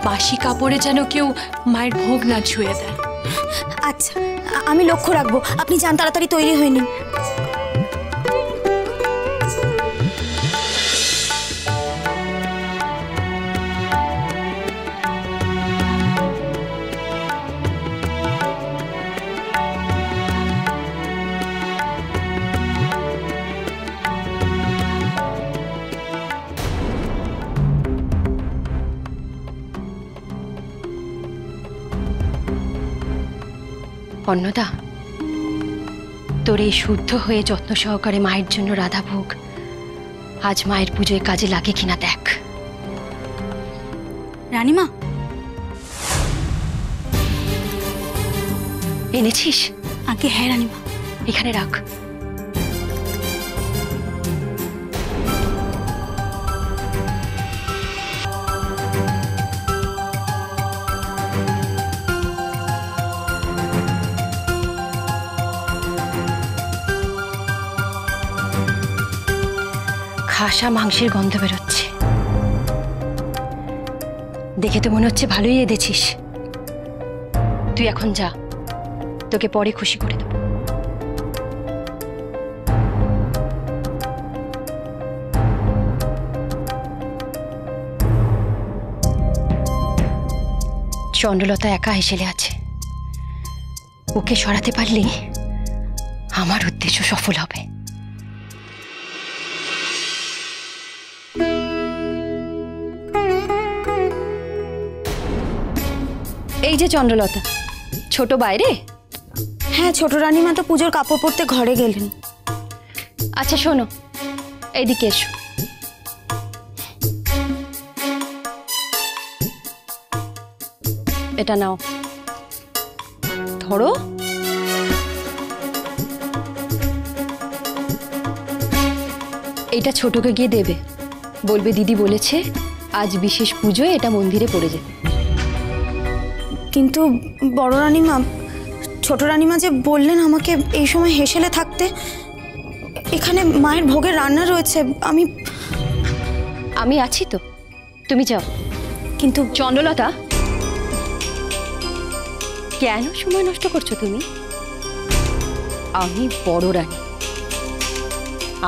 বাসি কাপড়ে যেন কেউ মায়ের ভোগ না ছুঁয়ে দেয়। আচ্ছা, আমি লক্ষ্য রাখবো। আপনি যান, তাড়াতাড়ি তৈরি হয়ে নিন। অন্নদা, তোর এই শুদ্ধ হয়ে যত্ন সহকারে মায়ের জন্য রাধাভোগ আজ মায়ের পুজোয় কাজে লাগে কিনা দেখ। রানীমা, এনেছিস? আগে হ্যাঁ রানীমা। এখানে রাখ। খাসা মাংসের গন্ধ বেরোচ্ছে, দেখে তো মনে হচ্ছে ভালোই রেঁধেছিস। তুই এখন যা, তোকে পরে খুশি করে দেব। চন্দ্রলতা একা হেসেলে আছে, ওকে সরাতে পারলেই আমার উদ্দেশ্য সফল হবে। এই যে চন্দ্রলতা, ছোট বাইরে? হ্যাঁ, ছোট রানীমা তো পুজোর কাপড় পরতে ঘরে গেলেন। আচ্ছা শোনো, এইদিকে এসো। এটা নাও, ধরো। এটা ছোটকে গিয়ে দেবে, বলবে দিদি বলেছে আজ বিশেষ পুজোয় এটা মন্দিরে পড়ে যেতে। কিন্তু বড় রানীমা, ছোট রানীমা যে বললেন আমাকে এই সময় হেসেলে থাকতে, এখানে মায়ের ভোগের রান্না রয়েছে। আমি আছি তো, তুমি যাও। কিন্তু চন্দ্রলতা, কেন সময় নষ্ট করছো তুমি? আমি বড় রানী,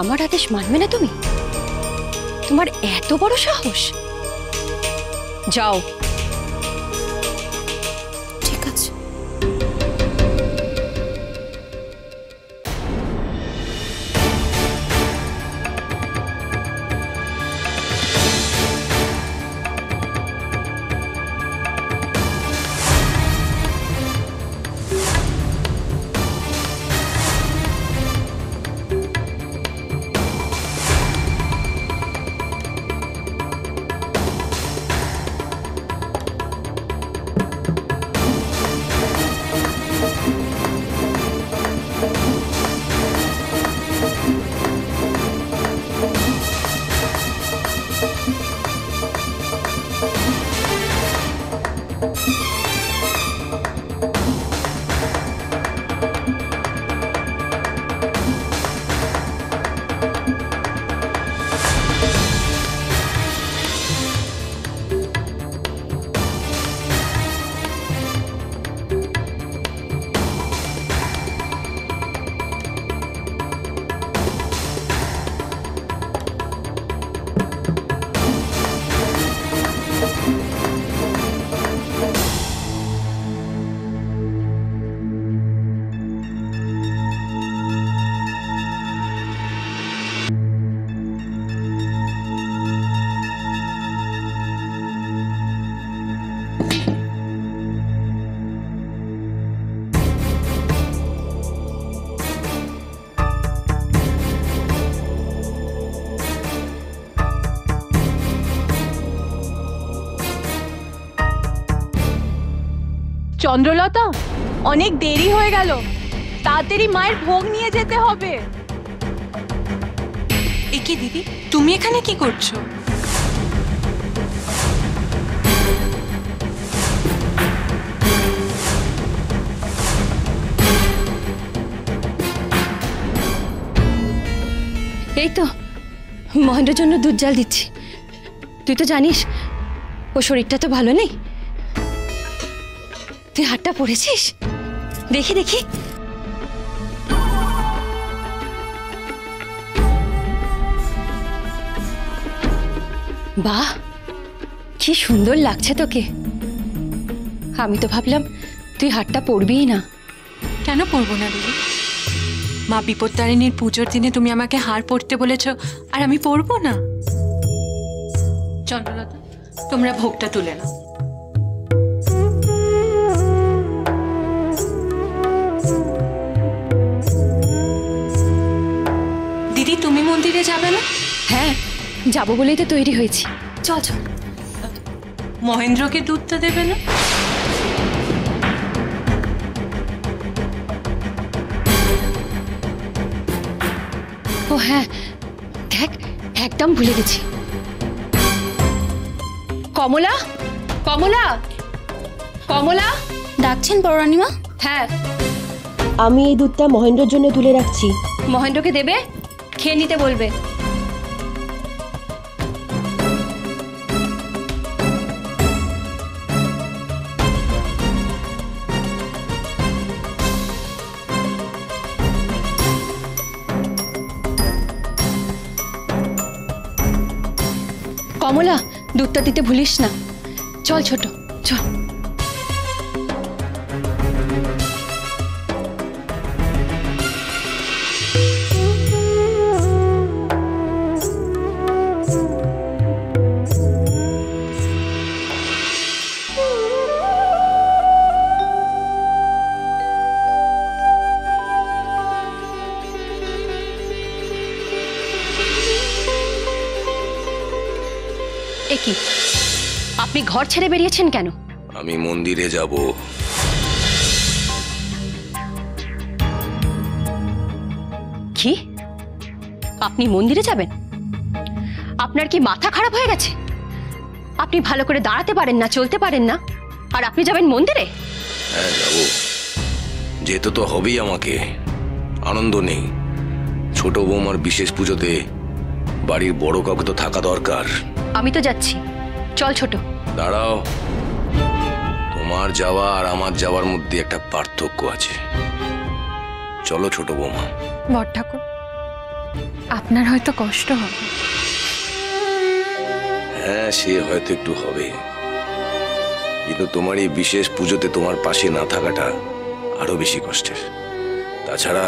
আমার আদেশ মানবে না তুমি? তোমার এত বড় সাহস? যাও। ঠিক আছে। চন্দ্রলতা, অনেক দেরি হয়ে গেল, তাড়াতাড়ি মায়ের ভোগ নিয়ে যেতে হবে। এ কি দিদি, তুমি এখানে কি করছো? এই তো মহেন্দ্রের জন্য দুধ জাল দিচ্ছি। তুই তো জানিস ও শরীরটা তো ভালো নেই। তুই হাতটা পড়েছিস? দেখি দেখি। বাহ, কি সুন্দর লাগছে তোকে। আমি তো ভাবলাম তুই হাতটা পরবিই না। কেন পরবো না দিদি? মা বিপত্তারিণীর পুজোর দিনে তুমি আমাকে হার পরতে বলেছ, আর আমি পরবো না? চন্দ্রলতা, তোমরা ভোগটা তুলে নাও। দিদি, তুমি মন্দিরে যাবে না? হ্যাঁ, যাবো বলেই তো তৈরি হয়েছি। চল চল। মহেন্দ্রকে দুধটা দেবে না? ও হ্যাঁ, দেখ, একদম ভুলে গেছি। কমলা, কমলা, কমলা। ডাকছেন বড় রানীমা? হ্যাঁ। আমি এই দুধটা মহেন্দ্রর জন্য তুলে রাখছি। মহেন্দ্রকে দেবে, খেয়ে নিতে বলবে। কমলা, দুধটা দিতে ভুলিস না। চল ছোট, চল। এ কি, আপনি ঘর ছেড়ে বেরিয়েছেন কেন? আমি মন্দিরে যাব। কি? আপনি মন্দিরে যাবেন? আপনার কি মাথা খারাপ হয়ে গেছে? আপনি ভালো করে দাঁড়াতে পারেন না, চলতে পারেন না, আর আপনি যাবেন মন্দিরে? হ্যাঁ, যাব। যেতে তো হবেই আমাকে। আনন্দ নেই। ছোট বৌমার বিশেষ পুজোতে বাড়ির বড় কাউকে তো থাকা দরকার। আমি তো যাচ্ছি, চল ছোট। দাঁড়াও, তোমার যাওয়া আর আমার যাওয়ার মধ্যে একটা পার্থক্য আছে। চলো ছোট বৌমা। বড় ঠাকুর, আপনার হয়তো কষ্ট হবে। হ্যাঁ, সে হয়তো একটু হবে, কিন্তু তোমার এই বিশেষ পুজোতে তোমার পাশে না থাকাটা আরো বেশি কষ্টের। তাছাড়া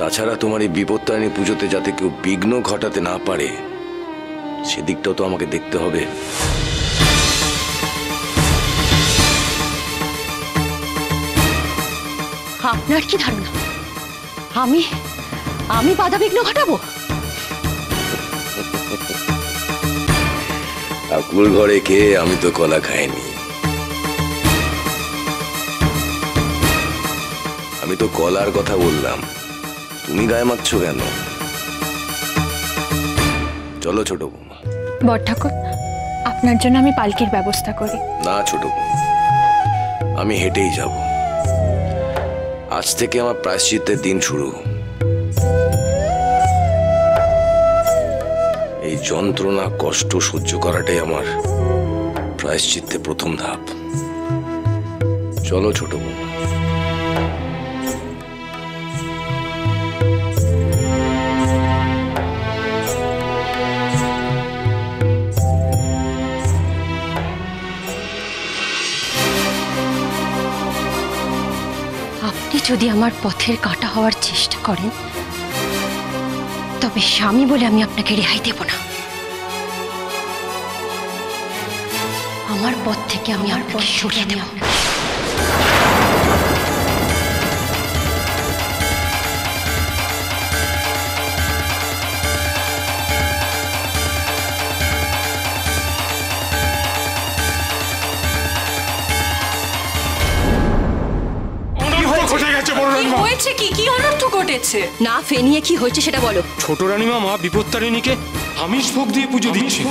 তাছাড়া তোমার এই বিপত্তারিণী পুজোতে যাতে কেউ বিঘ্ন ঘটাতে না পারে, সেদিকটাও তো আমাকে দেখতে হবে। আপনার কি ধারণা আমি আমি বাধা বিঘ্ন ঘটাবো? ঠাকুর ঘরে খেয়ে আমি তো কলা খাইনি। আমি তো কলার কথা বললাম, তুমি গায়ে মাখছো কেন? চলো ছোট বৌমা। বড় ঠাকুর, আপনার জন্য আমি পালকির ব্যবস্থা করি। না ছোট বৌমা, আমি হেঁটেই যাব। আজ থেকে আমার প্রায়শ্চিত্তের দিন শুরু। এই যন্ত্রণা কষ্ট সহ্য করাটাই আমার প্রায়শ্চিত্তে প্রথম ধাপ। চলো ছোট বৌমা। আপনি যদি আমার পথের কাঁটা হওয়ার চেষ্টা করেন, তবে স্বামী বলে আমি আপনাকে রেহাই দেব না। আমার পথ থেকে আমি আর পথ সরিয়ে দেব। হয়েছে কি? কি অনর্থ ঘটেছে? না ফেনিয়ে কি হয়েছে সেটা বলো। ছোট রানীমা মা বিপত্তারিণীকে আমিষ ভোগ দিয়ে পুজো দিচ্ছে।